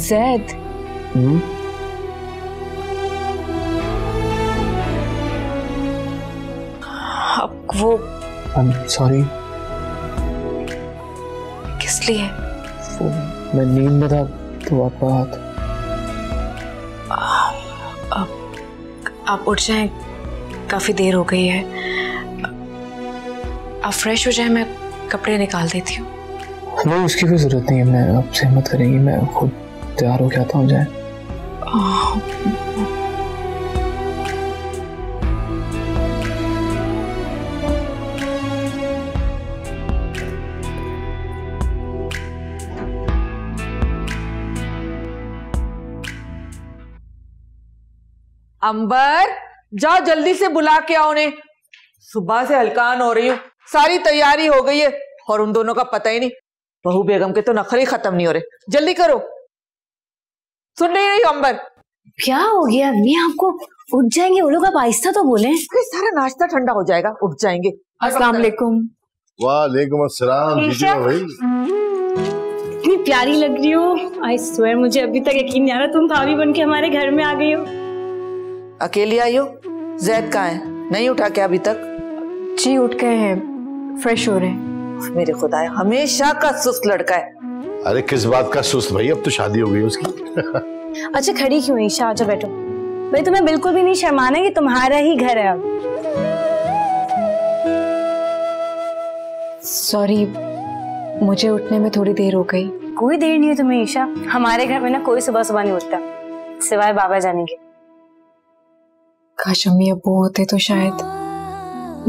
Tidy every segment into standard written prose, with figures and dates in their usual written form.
जैद। अब वो सॉरी। किस लिए? वो मैं नींद में था तो आपका हाथ। आप उठ जाएं, काफी देर हो गई है। आप फ्रेश हो जाएं, मैं कपड़े निकाल देती हूँ। नहीं, उसकी कोई जरूरत नहीं है। मैं आपसे हिम्मत करेंगी, मैं खुद तैयार हो के आता हूँ। जाए। अंबर, जाओ जल्दी से बुला के आओ उन्हें। सुबह से हलकान हो रही हूँ, सारी तैयारी हो गई है और उन दोनों का पता ही नहीं। बहू बेगम के तो नखरे खत्म नहीं हो रहे। जल्दी करो। सुन नहीं रही अंबर? क्या हो गया? मैं आपको उठ जाएंगे वो लोग, आप आहिस्ता तो बोले। सारा नाश्ता ठंडा हो जाएगा, उठ जाएंगे। अस्सलाम वालेकुम। वालेकुम अस्सलाम। भाई इतनी प्यारी लग रही हो। आई स्वेयर मुझे अभी तक यकीन नहीं आ रहा तुम भाभी बन के हमारे घर में आ गई हो। अकेली आई हो? जैद कहाँ है? नहीं उठा क्या अभी तक? जी उठ गए हैं, फ्रेश हो रहे हैं। मेरे खुदाया, हमेशा का सुस्त लड़का है। अरे किस बात का सुस्त भाई, अब तो शादी हो गई उसकी। अच्छा खड़ी क्यों? ईशा आजा बैठो। भाई तुम्हें बिल्कुल भी नहीं शर्माना कि तुम्हारा ही घर है अब। सॉरी, मुझे उठने में थोड़ी देर हो गई। कोई देर नहीं है तुम्हें ईशा। हमारे घर में ना कोई सुबह सुबह नहीं उठता सिवाय बाबा जाने के। काश अम्मी अब्बू होते तो शायद।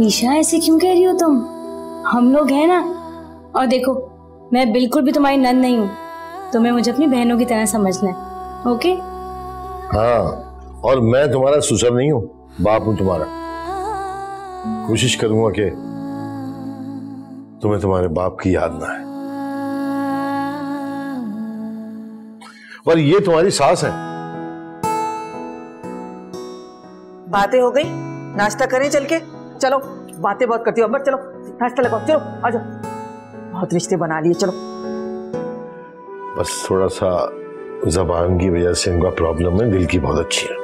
ईशा ऐसे क्यों कह रही हो तुम? हम लोग हैं ना। और देखो मैं बिल्कुल भी तुम्हारी नंद नहीं हूँ, तुम्हें मुझे अपनी बहनों की तरह समझना है। ओके? हाँ, और मैं तुम्हारा ससुर नहीं हूँ, बाप हूँ तुम्हारा। कोशिश करूंगा कि तुम्हें तुम्हारे बाप की याद ना है। और ये तुम्हारी सास है। बातें हो गई, नाश्ता करें चल के। चलो, बातें बहुत करती हो अंबर, चलो नाश्ता लगाओ। चलो आ जाओ, बहुत रिश्ते बना लिए। चलो। बस थोड़ा सा ज़बान की वजह से इनका प्रॉब्लम है, दिल की बहुत अच्छी है।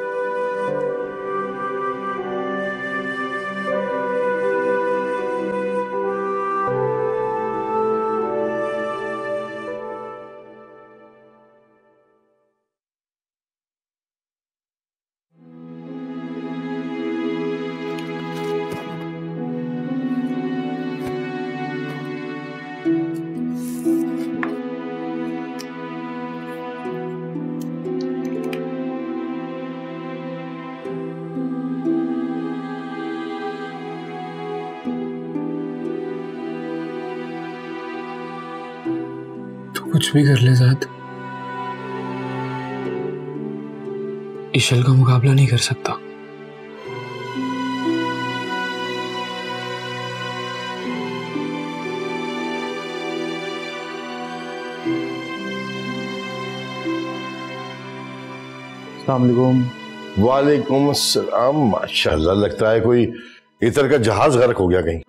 कुछ भी कर ले ज़ाद, इशल का मुकाबला नहीं कर सकता। वालेकुम अस्सलाम। माशाल्लाह, लगता है कोई इतर का जहाज गर्क हो गया कहीं।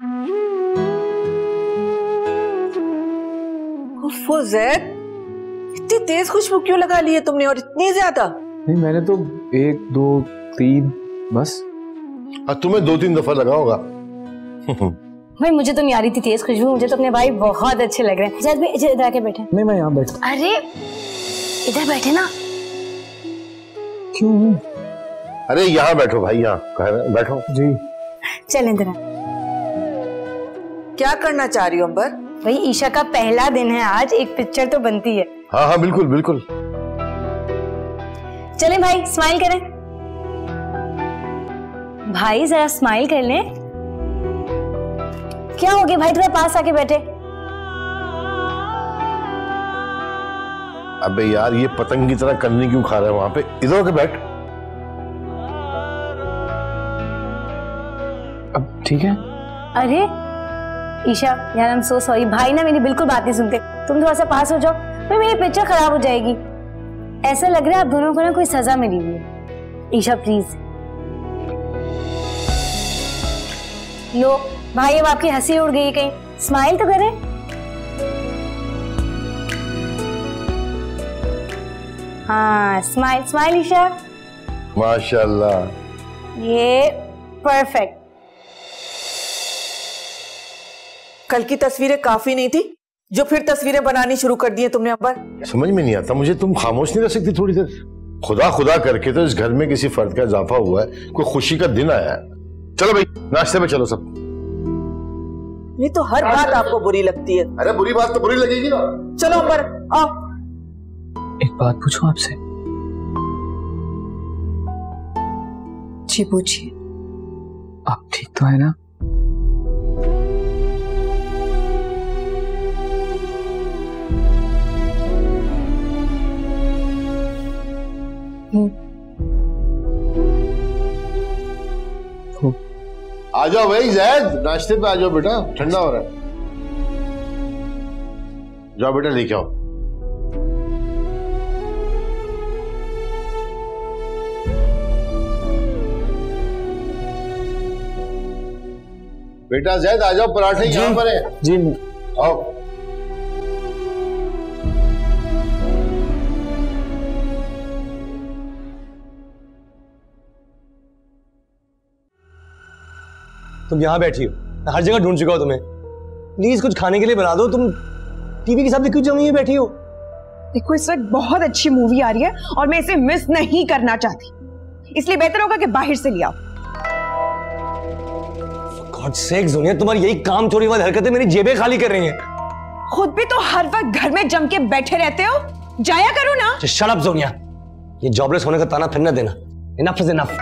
वो जैद, इतनी तेज खुशबू क्यों लगा ली है तुमने, और इतनी ज्यादा? नहीं, मैंने तो 1 2 3 बस। तुम्हें 2-3 दफा लगा होगा। भाई मुझे तो नहीं आ रही थी तेज खुशबू, मुझे तो अपने भाई बहुत अच्छे लग रहे हैं। जैद भाई इधर आके बैठे। नहीं, मैं यहाँ बैठा। अरे इधर बैठे ना। क्यों? अरे यहाँ बैठो भाई, यहाँ बैठो जी। चल इधर। क्या करना चाह रही हो अंबर? भाई ईशा का पहला दिन है आज, एक पिक्चर तो बनती है। हाँ हाँ बिल्कुल बिल्कुल। चलें भाई, स्माइल करें। भाई जरा स्माइल कर लें। क्या हो गया भाई, थोड़ा पास आके बैठे। अबे यार, ये पतंग की तरह कन्नी क्यों खा रहा है वहां पे? इधर होके बैठ। अब ठीक है? अरे ईशा यार, आई एम सो सॉरी। भाई ना मेरी बिल्कुल बात नहीं सुनते। तुम थोड़ा सा पास हो जाओ, फिर मेरी पिक्चर खराब हो जाएगी। ऐसा लग रहा है आप दोनों को ना कोई सजा मिली हुई है। ईशा प्लीज। लो भाई, अब आपकी हंसी उड़ गई कहीं, स्माइल तो करें। हाँ, स्माइल स्माइल ईशा। माशाल्लाह। ये परफेक्ट। कल की तस्वीरें काफी नहीं थी जो फिर तस्वीरें बनानी शुरू कर दी हैं तुमने अंबर? समझ में नहीं आता मुझे, तुम खामोश नहीं रह सकती थोड़ी देर? खुदा खुदा करके तो इस घर में किसी फर्द का इजाफा हुआ है, कोई खुशी का दिन आया है। चलो भाई नाश्ते में चलो सब। ये तो हर बात आपको बुरी लगती है। अरे बुरी बात तो बुरी लगेगी ना। चलो अंबर आओ। एक बात पूछूं आपसे? जी पूछिए। आप ठीक तो है ना? आ जाओ भाई जैद, नाश्ते पे आ जाओ बेटा, ठंडा हो रहा है। जाओ बेटा लेके आओ। बेटा जैद आ जाओ, पराठे यहाँ पर है। जी आओ। तुम यहाँ बैठी हो, मैं हर जगह ढूंढ चुका हूं तुम्हें। प्लीज कुछ खाने के लिए बना दो। तुम टीवी के सामने क्यों जमी हुई बैठी हो? देखो इस वक्त बहुत अच्छी मूवी आ रही है और मैं इसे मिस नहीं करना चाहती, इसलिए बेहतर होगा कि बाहर से ले आओ। गॉड सेक जोनिया, तुम्हारी यही काम चोरी वाली हरकतें मेरी जेबें खाली कर रही हैं। खुद भी तो हर वक्त घर में जम के बैठे रहते हो, जाया करो ना। शट अप जोनिया, ये जॉबलेस होने का ताना फिर न देना। Enough is enough.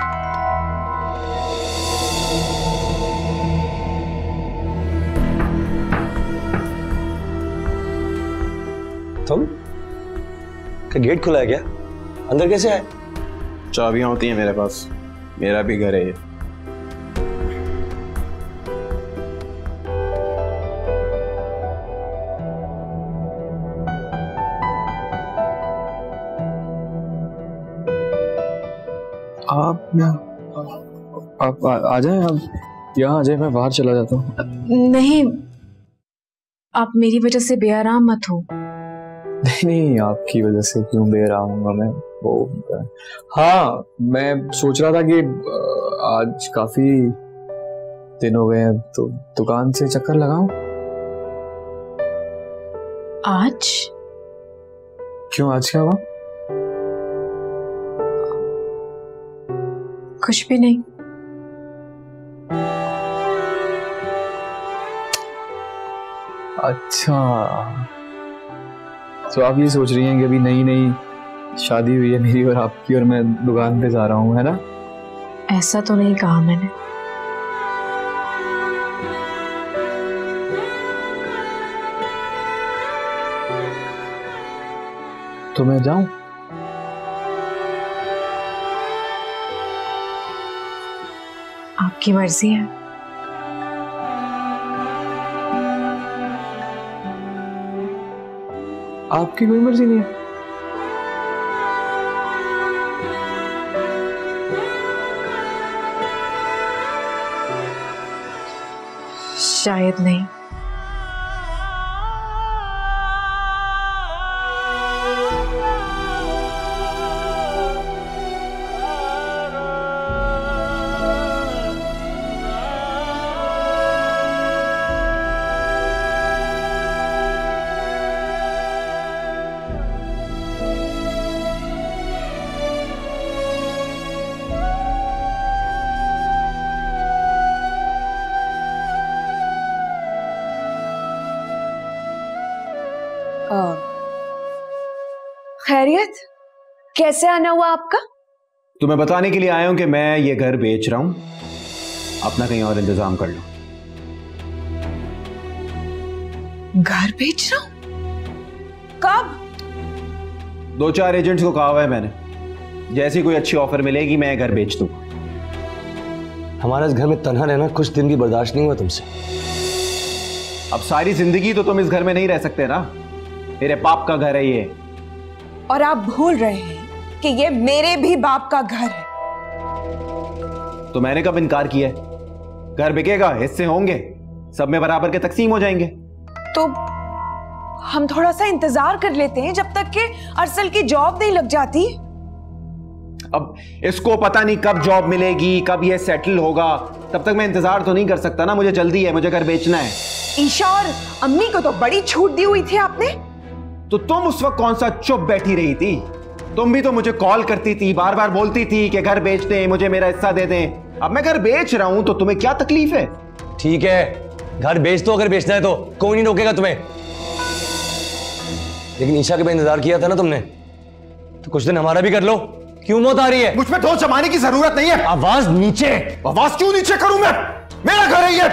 तुम क्या गेट खुला है क्या? अंदर कैसे आए? चाबियां होती हैं मेरे पास, मेरा भी घर है ये। आप आ जाएं, आप यहाँ आ जाएं, मैं बाहर चला जाता हूँ। नहीं, आप मेरी वजह से बेआराम मत हो। नहीं, आपकी वजह से क्यों बेआराम हूँगा मैं? वो हाँ, मैं सोच रहा था कि आज काफी दिन हो गए हैं तो दुकान से चक्कर लगाऊं। आज? क्यों, आज क्या हुआ? कुछ भी नहीं। अच्छा, तो आप ये सोच रही हैं कि अभी नई नई शादी हुई है मेरी और आपकी और मैं दुकान पे जा रहा हूँ, है ना? ऐसा तो नहीं कहा मैंने। तो मैं जाऊं? आपकी मर्जी है। आपकी कोई मर्जी नहीं है? शायद नहीं। खैरियत, कैसे आना हुआ आपका? तुम्हें बताने के लिए आया हूं कि मैं ये घर बेच रहा हूं, अपना कहीं और इंतजाम कर लो। घर बेच रहा हूं? कब? 2-4 एजेंट्स को कहा हुआ है मैंने, जैसी कोई अच्छी ऑफर मिलेगी मैं घर बेच दूंगा। हमारा इस घर में तन्हा रहना कुछ दिन भी बर्दाश्त नहीं हुआ तुमसे। अब सारी जिंदगी तो तुम इस घर में नहीं रह सकते ना, मेरे बाप का घर है ये। और आप भूल रहे हैं कि ये मेरे भी बाप का घर है। तो मैंने कब इनकार किया है? घर बिकेगा, हिस्से होंगे, सब में बराबर के तकसीम हो जाएंगे। तो हम थोड़ा सा इंतजार कर लेते हैं जब तक कि अरसल की जॉब नहीं लग जाती। अब इसको पता नहीं कब जॉब मिलेगी, कब ये सेटल होगा, तब तक मैं इंतजार तो नहीं कर सकता ना। मुझे जल्दी है, मुझे घर बेचना है। ईशा और अम्मी को तो बड़ी छूट दी हुई थी आपने। तो तुम उस वक्त कौन सा चुप बैठी रही थी? तुम भी तो मुझे कॉल करती थी, बार बार बोलती थी कि घर बेच दें, मुझे मेरा हिस्सा दे दें। अब मैं घर बेच रहा हूं तो तुम्हें क्या तकलीफ है? ठीक है, घर बेच दो अगर बेचना है तो, कोई नहीं रोकेगा तुम्हें। लेकिन ईशा के भी इंतजार किया था ना तुमने, तो कुछ दिन हमारा भी कर लो। क्यों मौत आ रही है? मुझ पे दोष जमाने की जरूरत नहीं है। आवाज नीचे। आवाज क्यों नीचे करूं मैं? मेरा घर है ये।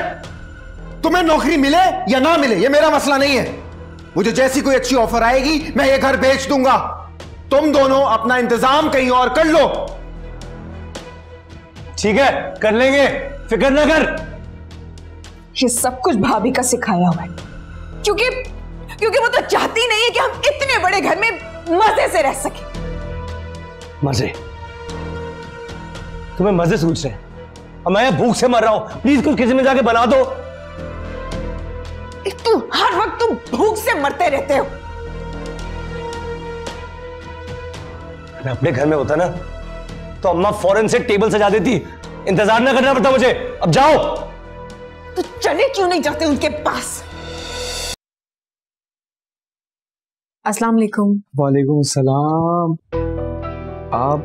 तुम्हें नौकरी मिले या ना मिले ये मेरा मसला नहीं है। मुझे जैसी कोई अच्छी ऑफर आएगी मैं ये घर बेच दूंगा। तुम दोनों अपना इंतजाम कहीं और कर लो। ठीक है, कर लेंगे, फिक्र ना कर। ये सब कुछ भाभी का सिखाया हुआ है, क्योंकि वो तो चाहती नहीं है कि हम इतने बड़े घर में मजे से रह सके। मजे? तुम्हें मजे सूझ रहे हैं? अब मैं भूख से मर रहा हूं, प्लीज कुछ किसी में जाके बना दो। तू हर वक्त तुम भूख से मरते रहते हो। मैं अपने घर में होता ना तो अम्मा फौरन से टेबल सजा देती, इंतजार ना करना पड़ता मुझे। अब जाओ। तो चले क्यों नहीं जाते उनके पास? अस्सलाम वालेकुम। वालेकुम सलाम। आप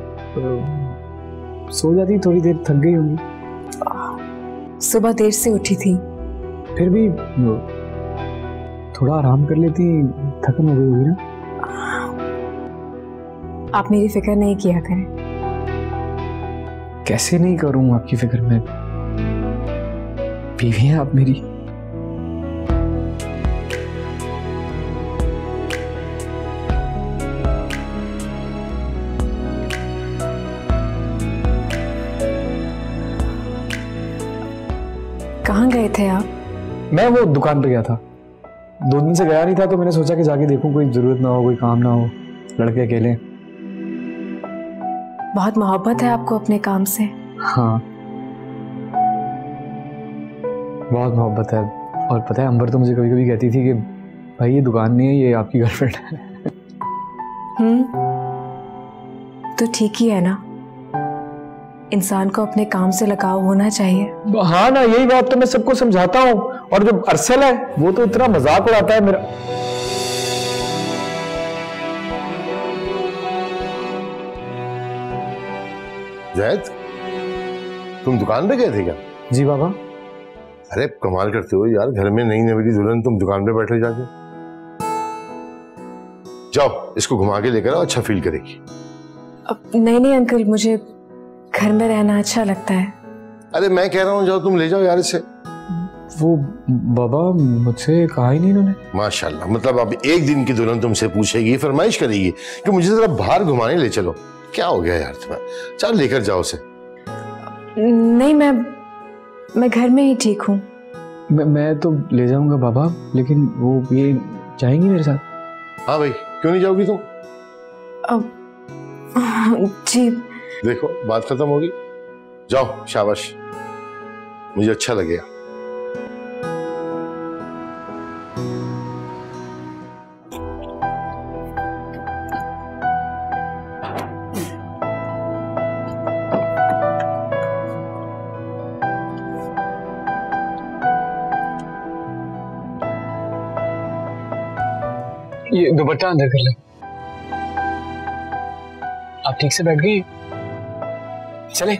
सो जाती, थोड़ी देर थक गई होंगी। सुबह देर से उठी थी। फिर भी थोड़ा आराम कर लेती, थकन हो गई होगी ना। आप मेरी फिक्र नहीं किया करें। कैसे नहीं करूं आपकी फिक्र में? बीवी हैं आप मेरी। कहाँ गए थे आप? मैं वो दुकान पे गया था, 2 दिन से गया नहीं था, तो मैंने सोचा कि जाके देखूं, कोई जरूरत ना हो, कोई काम ना हो, लड़के अकेले। बहुत मोहब्बत है आपको अपने काम से। हाँ, बहुत मोहब्बत है। और पता है, अंबर तो मुझे कभी कभी कहती थी कि भाई ये दुकान नहीं है, ये आपकी गर्लफ्रेंड है। तो ठीक ही है ना, इंसान को अपने काम से लगाव होना चाहिए। हाँ ना, यही बात तो मैं सबको समझाता हूँ। और जो अरसल है वो तो इतना मजाक उड़ाता है मेरा। जैद, तुम दुकान पे गए थे क्या? जी बाबा। अरे कमाल करते हो यार, घर में नई नवेली दुल्हन, तुम दुकान पे बैठे जाके। जाओ इसको घुमा के लेकर आओ, अच्छा फील करेगी। अब नहीं अंकल, मुझे घर में रहना अच्छा लगता है। अरे मैं कह रहा हूँ जाओ, तुम ले जाओ यार इसे। वो बाबा मुझसे कहा ही नहीं इन्होंने। माशाल्लाह, मतलब अब एक दिन की दुल्हन तुमसे पूछेगी, फरमाइश करेगी कि मुझे जरा बाहर घुमाने ले चलो। क्या हो गया यार तुम्हें? चल लेकर जाओ उसे। नहीं, मैं घर में ही ठीक हूँ। मैं तो ले जाऊंगा बाबा, लेकिन वो ये जाएंगी मेरे साथ? हाँ भाई, क्यों नहीं जाओगी तुम? जी। देखो बात खत्म होगी, जाओ, शाबाश, मुझे अच्छा लगेगा। ये दुपट्टा अंदर कर ले। आप ठीक से बैठ गई? चले।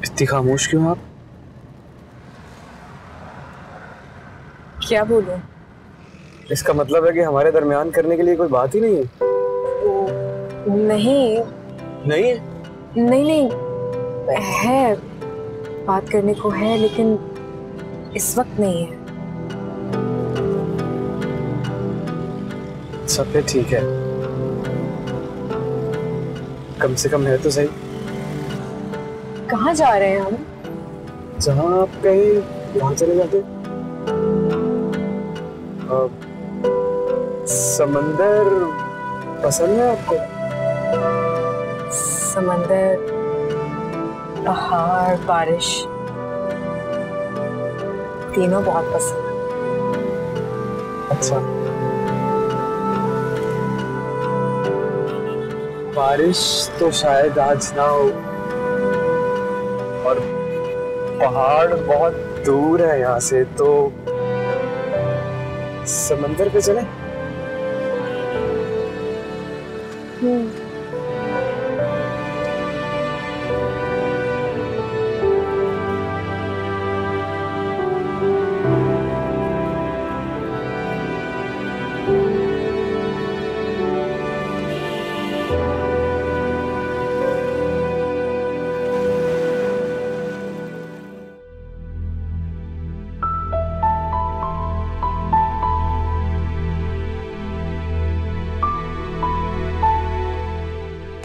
इतनी खामोश क्यों आप? क्या बोलूं? इसका मतलब है कि हमारे दरमियान करने के लिए कोई बात ही नहीं है? नहीं नहीं है? नहीं, है, बात करने को है, लेकिन इस वक्त नहीं है। सब पे ठीक है, कम से कम है तो सही। कहाँ जा रहे हैं हम? जहाँ आप कहीं वहां चले जाते। समंदर पसंद है आपको? समंदर, पहाड़, बारिश, तीनों बहुत पसंद है। अच्छा, बारिश तो शायद आज ना हो, और पहाड़ बहुत दूर है यहाँ से, तो समंदर पे चले।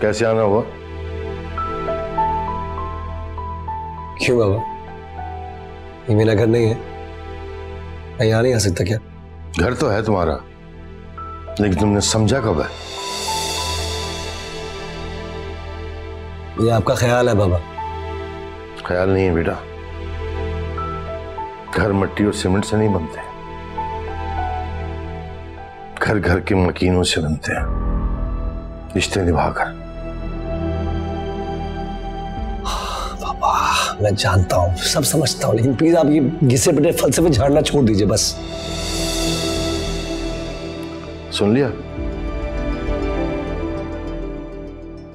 कैसे आना हुआ? क्यों बाबा, ये मेरा घर नहीं है? मैं यहाँ नहीं आ सकता क्या? घर तो है तुम्हारा, लेकिन तुमने समझा कब है? ये आपका ख्याल है बाबा। ख्याल नहीं है बेटा, घर मिट्टी और सीमेंट से नहीं बनते, घर घर के मकीनों से बनते हैं, रिश्ते निभाकर। मैं जानता हूँ, सब समझता हूँ, लेकिन प्लीज आप ये घिसे पिटे फलसफे झाड़ना छोड़ दीजिए बस। सुन लिया?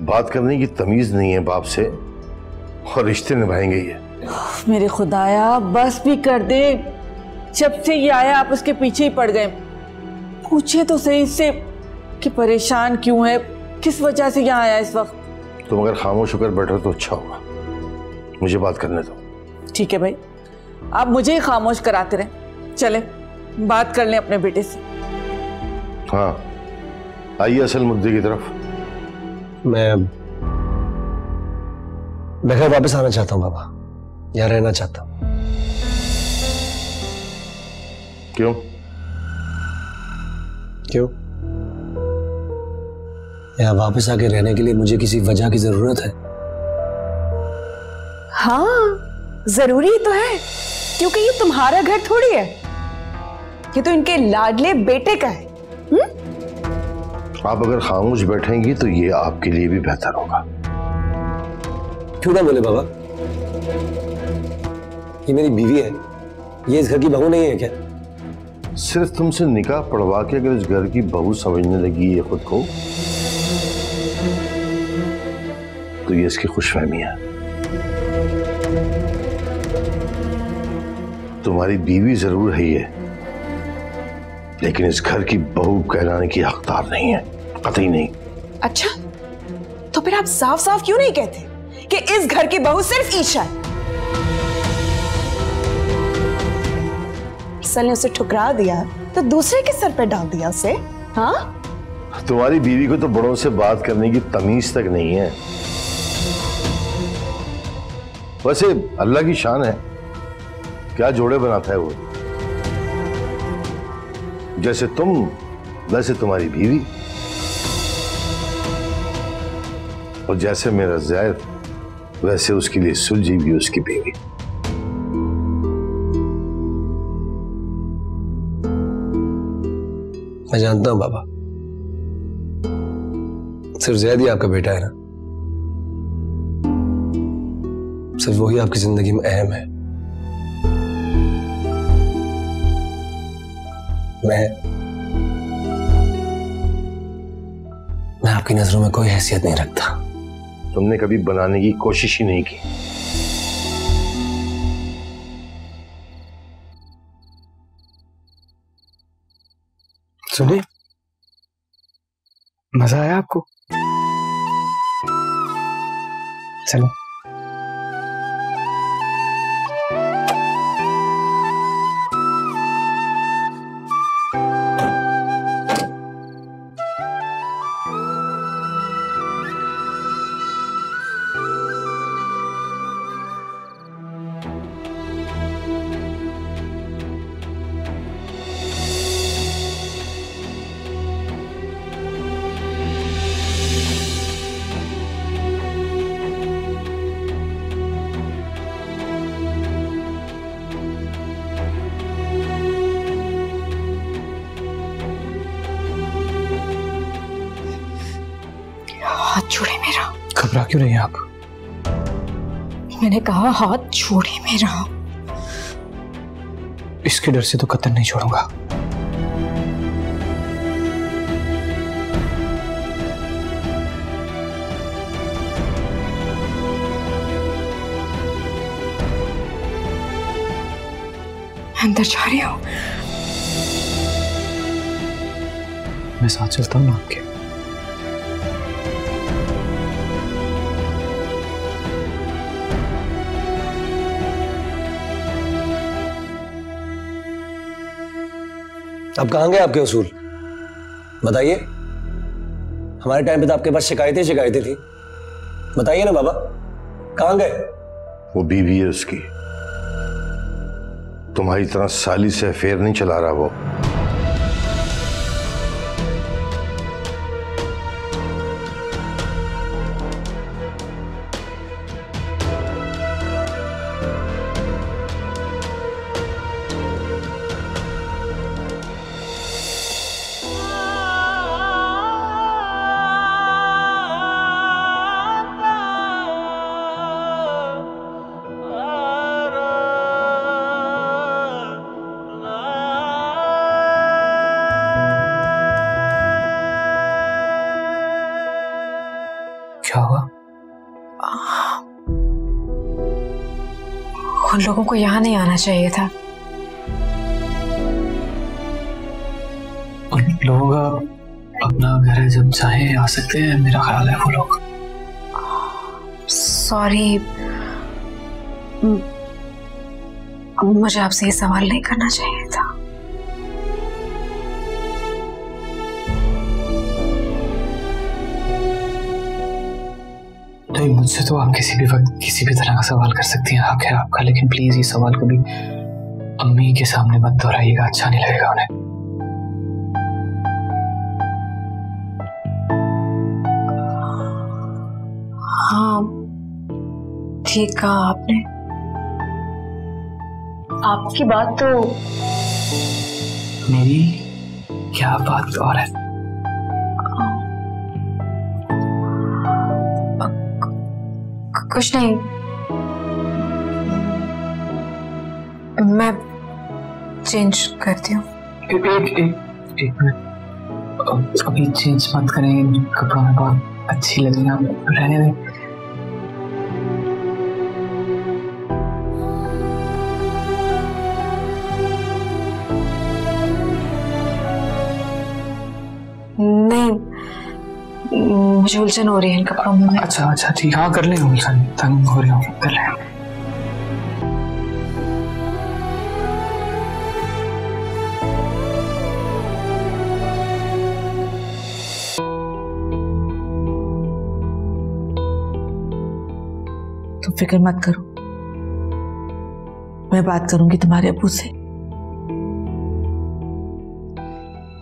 बात करने की तमीज नहीं है बाप से, और रिश्ते निभाएंगे ये। मेरे खुदाया, बस भी कर दे। जब से ये आया आप उसके पीछे ही पड़ गए। पूछे तो सही से कि परेशान क्यों है, किस वजह से यहाँ आया इस वक्त। तुम अगर खामोश होकर बैठो तो अच्छा होगा, मुझे बात करने दो। ठीक है भाई, आप मुझे ही खामोश कराते रहे। चले बात कर लें अपने बेटे से। हाँ, आइए असल मुद्दे की तरफ। मैं घर वापस आना चाहता हूँ बाबा, यहाँ रहना चाहता हूँ। क्यों? क्यों? यहाँ वापस आके रहने के लिए मुझे किसी वजह की जरूरत है? हाँ, जरूरी तो है, क्योंकि ये तुम्हारा घर थोड़ी है, ये तो इनके लाडले बेटे का है। आप अगर खामोश बैठेंगी तो ये आपके लिए भी बेहतर होगा। क्यों ना बोले बाबा, ये मेरी बीवी है, ये इस घर की बहू नहीं है क्या? सिर्फ तुमसे निकाह पढ़वा के अगर इस घर की बहू समझने लगी ये खुद को, तो ये इसकी खुशफहमी है। तुम्हारी बीवी जरूर है ये, लेकिन इस घर की बहू कहलाने की हकदार नहीं है, कतई नहीं। अच्छा, तो फिर आप साफ साफ क्यों नहीं कहते कि इस घर की बहू सिर्फ ईशा है? असल ने उसे ठुकरा दिया तो दूसरे के सर पे डाल दिया उसे। हाँ, तुम्हारी बीवी को तो बड़ों से बात करने की तमीज तक नहीं है। वैसे अल्लाह की शान है, क्या जोड़े बनाता है वो। जैसे तुम वैसे तुम्हारी बीवी, और जैसे मेरा ज़ैद वैसे उसके लिए सुलझी भी उसकी बीवी। मैं जानता हूं बाबा, सिर्फ ज़ैद ही आपका बेटा है ना, सिर्फ वही आपकी जिंदगी में अहम है। मैं आपकी नजरों में कोई हैसियत नहीं रखता। तुमने कभी बनाने की कोशिश ही नहीं की। सुनिए, मजा आया आपको? चलो छोड़े मेरा। घबरा क्यों रही हैं आप? मैंने कहा हाथ छोड़े मेरा। इसके डर से तो कतई नहीं छोड़ूंगा। अंदर जा रही हूँ। मैं साथ चलता हूँ ना आपके। अब कहाँ गए आपके उसूल? बताइए। हमारे टाइम पे तो आपके पास शिकायतें थी। बताइए ना बाबा, कहाँ गए? वो बीवी है उसकी, तुम्हारी तरह साली से अफेयर नहीं चला रहा वो। क्या हुआ? उन लोगों को यहाँ नहीं आना चाहिए था। उन लोगों का अपना घर है, जब चाहे आ सकते हैं, मेरा ख्याल है वो लोग। सॉरी, मुझे आपसे ये सवाल नहीं करना चाहिए था। नहीं, मुझसे तो आप किसी भी वक्त किसी भी तरह का सवाल कर सकती हैं, हक है आपका, लेकिन प्लीज ये सवाल कभी अम्मी के सामने मत दोहराइएगा, अच्छा नहीं लगेगा उन्हें। हाँ, ठीक कहा आपने। आपकी बात तो मेरी क्या बात और है? कुछ नहीं, मैं चेंज करती हूँ। एक मिनट, अभी चेंज मत करें, इन कपड़ों में बहुत अच्छी लग रही हैं आप, रहने दें। नहीं, मुझे उलझन हो रही है इन कपड़ों में। अच्छा ठीक, हाँ कर लें उलझन, तंग हो रही हूँ, कर लें। तुम फिक्र मत करो, मैं बात करूंगी तुम्हारे अब्बू से।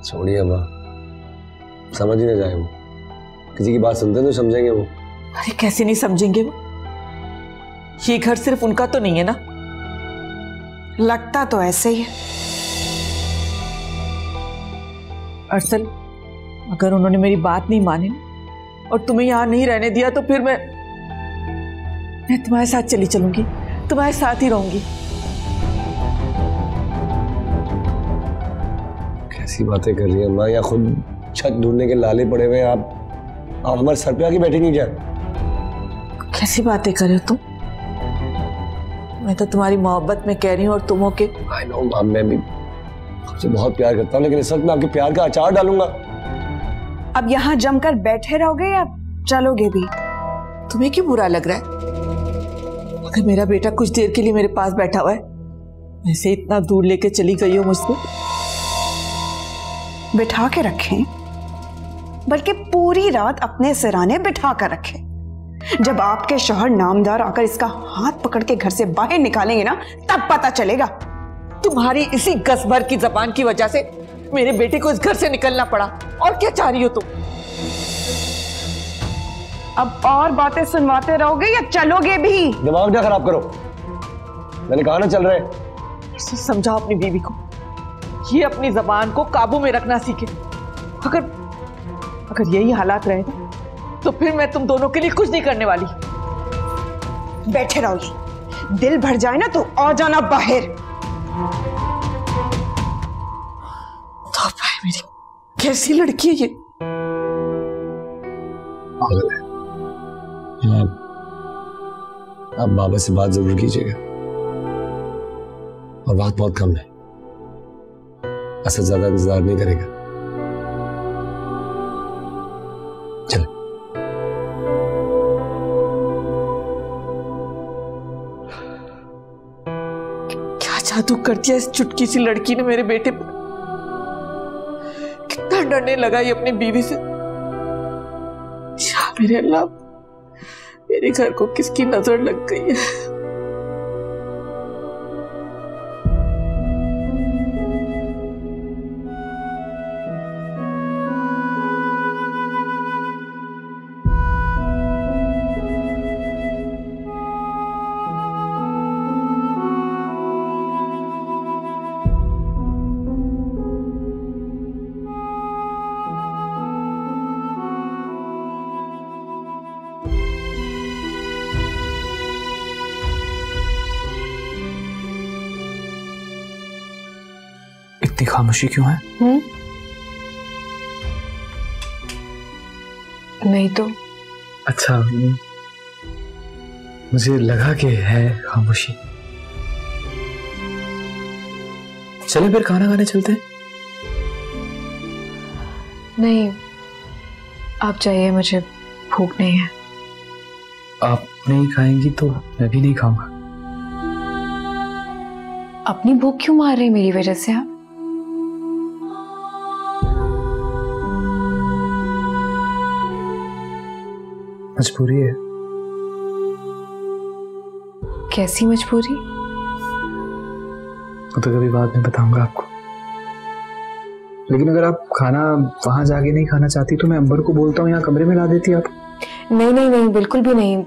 छोड़िए अम्मा, समझ ही ना जाए वो। किसी की बात सुनते तो समझेंगे वो। अरे कैसे नहीं समझेंगे वो? ये घर सिर्फ उनका तो नहीं है ना। लगता तो ऐसे ही है। अरसल, अगर उन्होंने मेरी बात नहीं मानी और तुम्हें यहां नहीं रहने दिया तो फिर मैं तुम्हारे साथ चली चलूंगी, तुम्हारे साथ ही रहूंगी। कैसी बातें कर रही है माँ? या खुद छत ढूंढने के लाले पड़े हुए हैं आप हमारे सर पे आके बैठी नहीं जाए। कैसी बातें कर रहे हो तुम? मैं तो तुम्हारी मोहब्बत में कह रही हूँ और तुम हो के। आई नो माँ, मैं भी आपसे बहुत प्यार करता हूँ, लेकिन इस वक्त मैं आपके प्यार का अचार डालूंगा। अब यहाँ जमकर बैठे रहोगे या चलोगे भी? तुम्हें क्यों बुरा लग रहा है? अगर मेरा बेटा कुछ देर के लिए मेरे पास बैठा हुआ है, वैसे इतना दूर लेके चली गई हो मुझको। बिठा के रखें, बल्कि पूरी रात अपने सिराने बिठा कर रखें। जब आपके शौहर नामदार आकर इसका हाथ पकड़ के घर से बाहर निकालेंगे ना, तब पता चलेगा। तुम्हारी इसी गसभर की जबान की वजह से मेरे बेटे को इस घर से निकलना पड़ा। और क्या चाह रही हो तुम? अब और बातें सुनवाते रहोगे या चलोगे भी? दिमाग ना खराब करो, मैंने कहा ना चल रहे। इसे समझाओ अपनी बीवी को, ये अपनी जबान को काबू में रखना सीखे। अगर यही हालात रहे तो फिर मैं तुम दोनों के लिए कुछ नहीं करने वाली। बैठे रहो, दिल भर जाए ना तो आ जाना बाहर। तौबा है मेरी, कैसी लड़की है ये। पागल है। आप बाबा से बात जरूर कीजिएगा, और बात बहुत कम है, असद ज्यादा इंतजार नहीं करेगा। चल। क्या जादू कर दिया इस चुटकी सी लड़की ने मेरे बेटे पर। कितना डरने लगा ये अपनी बीवी से। या मेरे अल्लाह, मेरे घर को किसकी नजर लग गई है। इतनी खामोशी क्यों है? नहीं तो। अच्छा, मुझे लगा कि है खामोशी। चले फिर खाना खाने चलते हैं। नहीं, आप जाइए, मुझे भूख नहीं है। आप नहीं खाएंगी तो मैं भी नहीं खाऊंगा। अपनी भूख क्यों मार रहे हैं मेरी वजह से आप? मजबूरी है। कैसी मजबूरी? वो तो कभी बाद में बताऊंगा आपको। लेकिन अगर आप खाना वहां जाके नहीं खाना चाहती तो मैं अंबर को बोलता हूँ यहाँ कमरे में ला देती आप। नहीं नहीं नहीं, बिल्कुल भी नहीं।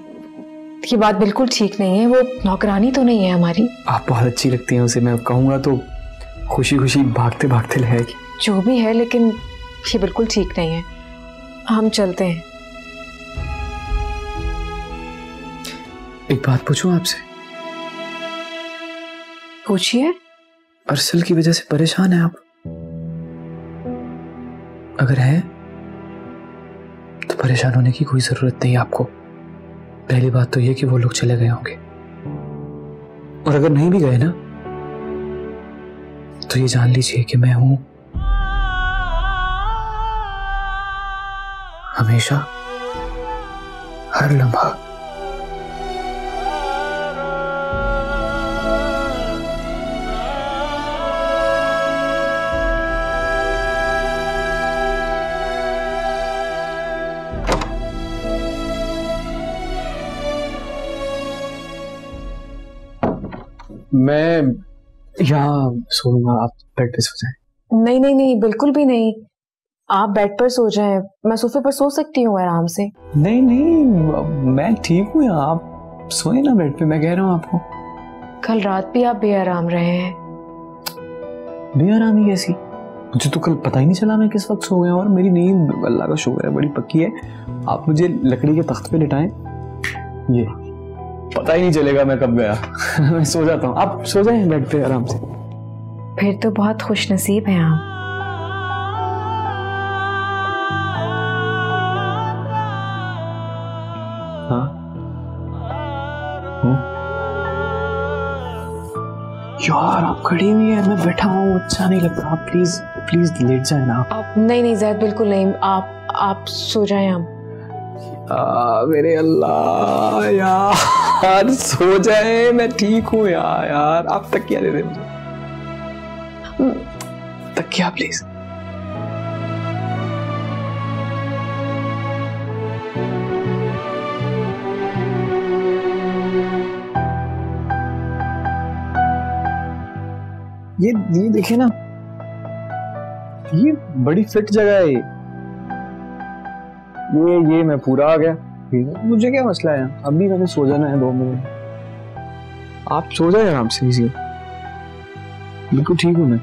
ये बात बिल्कुल ठीक नहीं है। वो नौकरानी तो नहीं है हमारी। आप बहुत अच्छी लगती हैं उसे, मैं कहूंगा तो खुशी खुशी भागते भागते ले आएगी। जो भी है, लेकिन ये बिल्कुल ठीक नहीं है। हम चलते हैं। एक बात पूछूं आपसे? पूछिए। अरसल की वजह से परेशान हैं आप? अगर है तो परेशान होने की कोई जरूरत नहीं आपको। पहली बात तो यह कि वो लोग चले गए होंगे, और अगर नहीं भी गए ना तो ये जान लीजिए कि मैं हूं हमेशा, हर लम्हा। मैं यहाँ सोऊंगा, आप बेड पे सो जाएं। नहीं नहीं नहीं, बिल्कुल भी नहीं। आप बेड पर सो जाएं, मैं सोफे पर सो सकती हूँ आराम से। नहीं नहीं, मैं ठीक हूँ यहाँ, आप सोए ना बेड पे। मैं कह रहा हूँ आपको, कल रात भी आप बेआराम रहे हैं। बेआरामी कैसी? मुझे तो कल पता ही नहीं चला मैं किस वक्त सो गया, और मेरी नींद अल्लाह का शुक्र है बड़ी पक्की है। आप मुझे लकड़ी के तख्त पे लिटाएं, ये पता ही नहीं चलेगा मैं कब गया। मैं सो जाता हूँ, आप सो जाएं बेड पे आराम से। फिर तो बहुत खुश नसीब हैं आप। हाँ यार, आप खड़ी हुई है, मैं बैठा हूँ, अच्छा नहीं लगता। आप प्लीज प्लीज लेट जाए ना आप। नहीं नहीं ज़ैद, बिल्कुल नहीं। आप सो जाएं। आप मेरे अल्लाह यार, सो जाए, मैं ठीक हूँ यार। आप तकिया दे दे मुझे, तकिया प्लीज। ये देखे ना, ये बड़ी फिट जगह है। ये मैं पूरा आ गया, मुझे क्या मसला है? अभी मैंने सो जाना है 2 मिनट। आप सो जाए आराम से, इसी बिल्कुल ठीक हूँ मैं।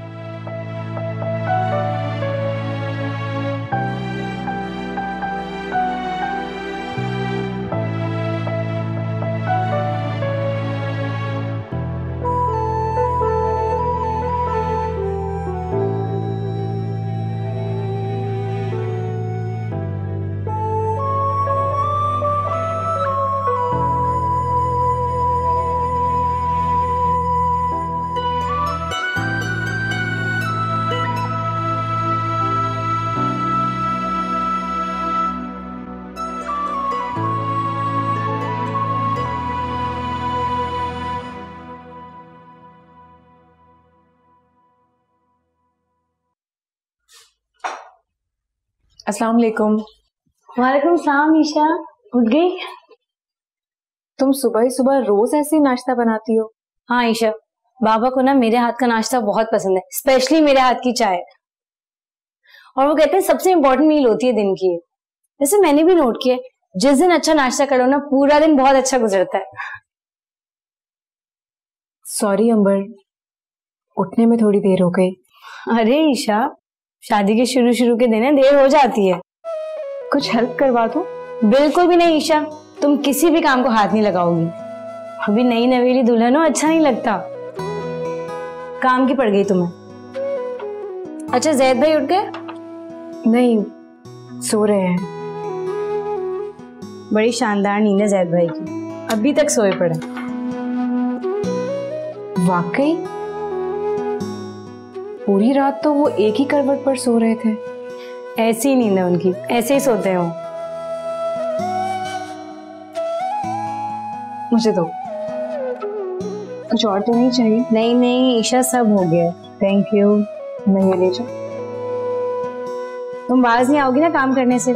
अस्सलाम वालेकुम। वालेकुम सलाम। ईशा उठ गई? तुम सुबह ही सुबह रोज ऐसे ही नाश्ता बनाती हो? हाँ ईशा, बाबा को ना मेरे हाथ का नाश्ता बहुत पसंद है, स्पेशली मेरे हाथ की चाय। और वो कहते हैं सबसे इम्पोर्टेंट मील होती है दिन की। वैसे मैंने भी नोट किया, जिस दिन अच्छा नाश्ता करो ना पूरा दिन बहुत अच्छा गुजरता है। सॉरी अंबर, उठने में थोड़ी देर हो गई। अरे ईशा, शादी के शुरू के दिन है, देर हो जाती है। कुछ हेल्प करवा दो? बिल्कुल भी नहीं ईशा, तुम किसी भी काम को हाथ नहीं लगाओगी। अभी नई नवेली दुल्हन हो, अच्छा नहीं लगता। काम की पड़ गई तुम्हें। अच्छा जैद भाई उठ गए? नहीं, सो रहे हैं। बड़ी शानदार नींद है जैद भाई की, अभी तक सोए पड़े। वाकई पूरी रात तो वो एक ही करवट पर सो रहे थे। ऐसी ही नींद है उनकी, ऐसे ही सोते हो। मुझे दो। कुछ और तो नहीं चाहिए? नहीं नहीं ईशा, सब हो गया, थैंक यू। मैं ये ले जाऊं? तुम बाज नहीं आओगी ना काम करने से?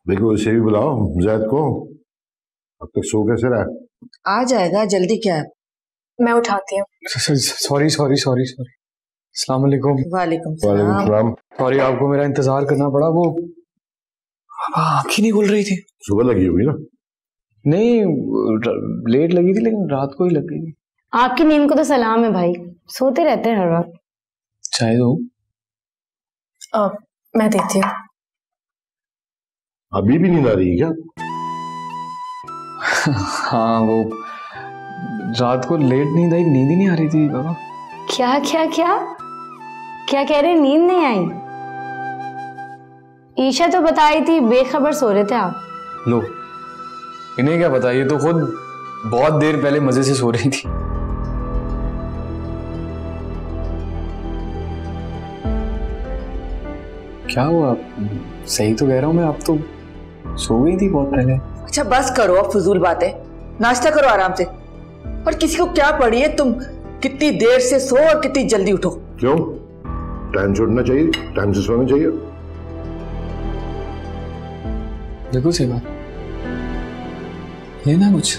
देखो उसे भी बुलाओ जैद को, अब तक सो कैसे रहा है? आ जाएगा, जल्दी क्या है। मैं उठाती हूँ। Sorry sorry sorry sorry. अस्सलाम वालेकुम। वालेकुम वालेकुम सलाम। सलाम। सॉरी आपको मेरा इंतजार करना पड़ा, वो आँख ही नहीं खुल रही थी। सुबह लगी होगी ना? नहीं, लेट लगी थी लेकिन रात को ही लग गई। आपकी नींद को तो सलाम है भाई, सोते रहते हैं हर रात। चाय दो। मैं देती हूँ। अभी भी नींद आ रही है क्या? हाँ, वो रात को लेट नींद आई, नींद ही नहीं आ रही थी बाबा। क्या क्या क्या क्या कह रहे? नींद नहीं आई? ईशा तो बताई थी बेखबर सो रहे थे आप। लो, इन्हें क्या पता, ये तो खुद बहुत देर पहले मजे से सो रही थी। क्या हुआ? सही तो कह रहा हूँ मैं, आप तो सो गई थी बहुत पहले। अच्छा बस करो अब फजूल बातें, नाश्ता करो आराम से। और किसी को क्या पड़ी है, तुम कितनी देर से सो और कितनी जल्दी उठो। क्यों? टाइम से उठना चाहिए, टाइम से सोना चाहिए। देखो सही बात, लेना कुछ?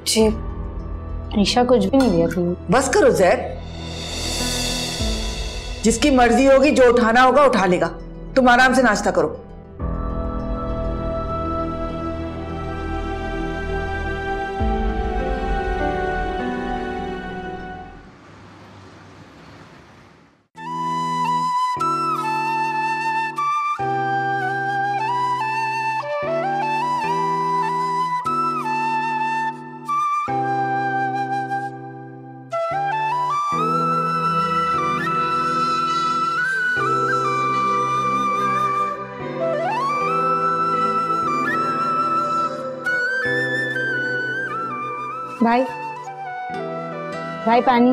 जी। ईशा कुछ भी नहीं लिया तुमने। बस करो जैद, जिसकी मर्जी होगी, जो उठाना होगा उठा लेगा। तुम आराम से नाश्ता करो। भाई भाई पानी।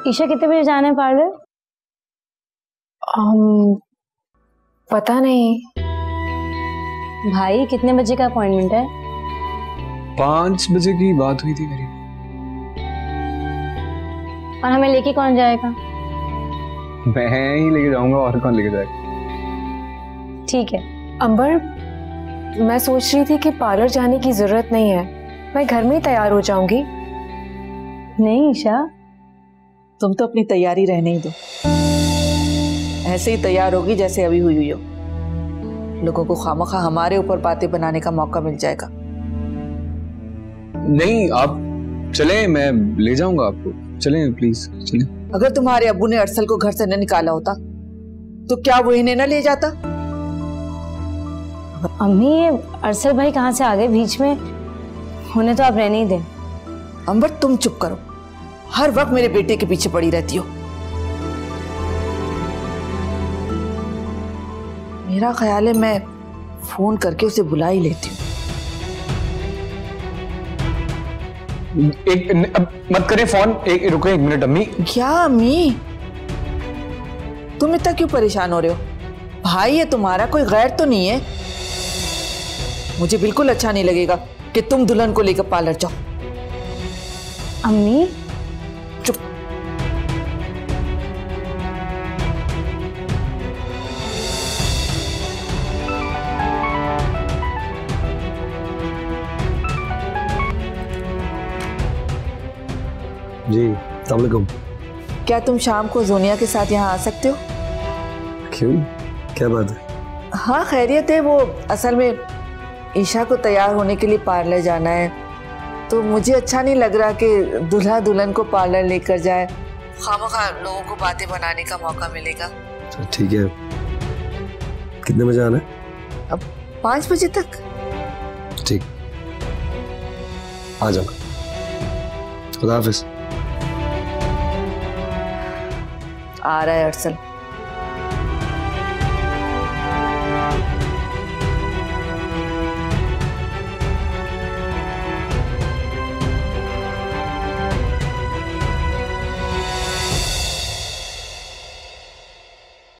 ईशा कितने बजे जाना है पार्लर? पता नहीं। भाई कितने बजे का अपॉइंटमेंट है? 5 बजे की बात हुई थी मेरी। और हमें लेके कौन जाएगा? मैं ही लेके जाऊंगा, और कौन लेके जाएगा? ठीक है। अंबर, मैं सोच रही थी कि पार्लर जाने की जरूरत नहीं है, मैं घर में ही तैयार हो जाऊंगी। नहीं ईशा, तुम तो अपनी तैयारी रहने ही दो, ऐसे ही तैयार होगी जैसे अभी हुई हो। लोगों को खामखा हमारे ऊपर बातें बनाने का मौका मिल जाएगा। नहीं, आप चलें, मैं ले जाऊंगा आपको। चलें प्लीज, चलें। अगर तुम्हारे अब्बू ने अरसल को घर से न निकाला होता तो क्या वो इन्हें न ले जाता? अम्मी ये अरसल भाई कहाँ से आ गए बीच में? उन्हें तो आप रहने ही दें। अंबर तुम चुप करो, हर वक्त मेरे बेटे के पीछे पड़ी रहती हो। मेरा ख्याल है मैं फोन करके उसे बुला ही लेती हूँ। मत करें फोन, रुको 1 मिनट अम्मी। क्या अम्मी, तुम इतना क्यों परेशान हो रहे हो? भाई ये तुम्हारा कोई गैर तो नहीं है? मुझे बिल्कुल अच्छा नहीं लगेगा कि तुम दुल्हन को लेकर पार्लर जाओ। अम्मी चुप। जी अस्सलाम वालेकुम। क्या तुम शाम को जोनिया के साथ यहाँ आ सकते हो? क्यों, क्या बात है? हाँ खैरियत है। वो असल में ईशा को तैयार होने के लिए पार्लर जाना है, तो मुझे अच्छा नहीं लग रहा कि दूल्हा दुल्हन को पार्लर लेकर जाए। खामखा लोगों को बातें बनाने का मौका मिलेगा। ठीक है, कितने बजे आना है? अब 5 बजे तक। ठीक, आ जाना। खुदा हाफिज। आ रहा है अरसल।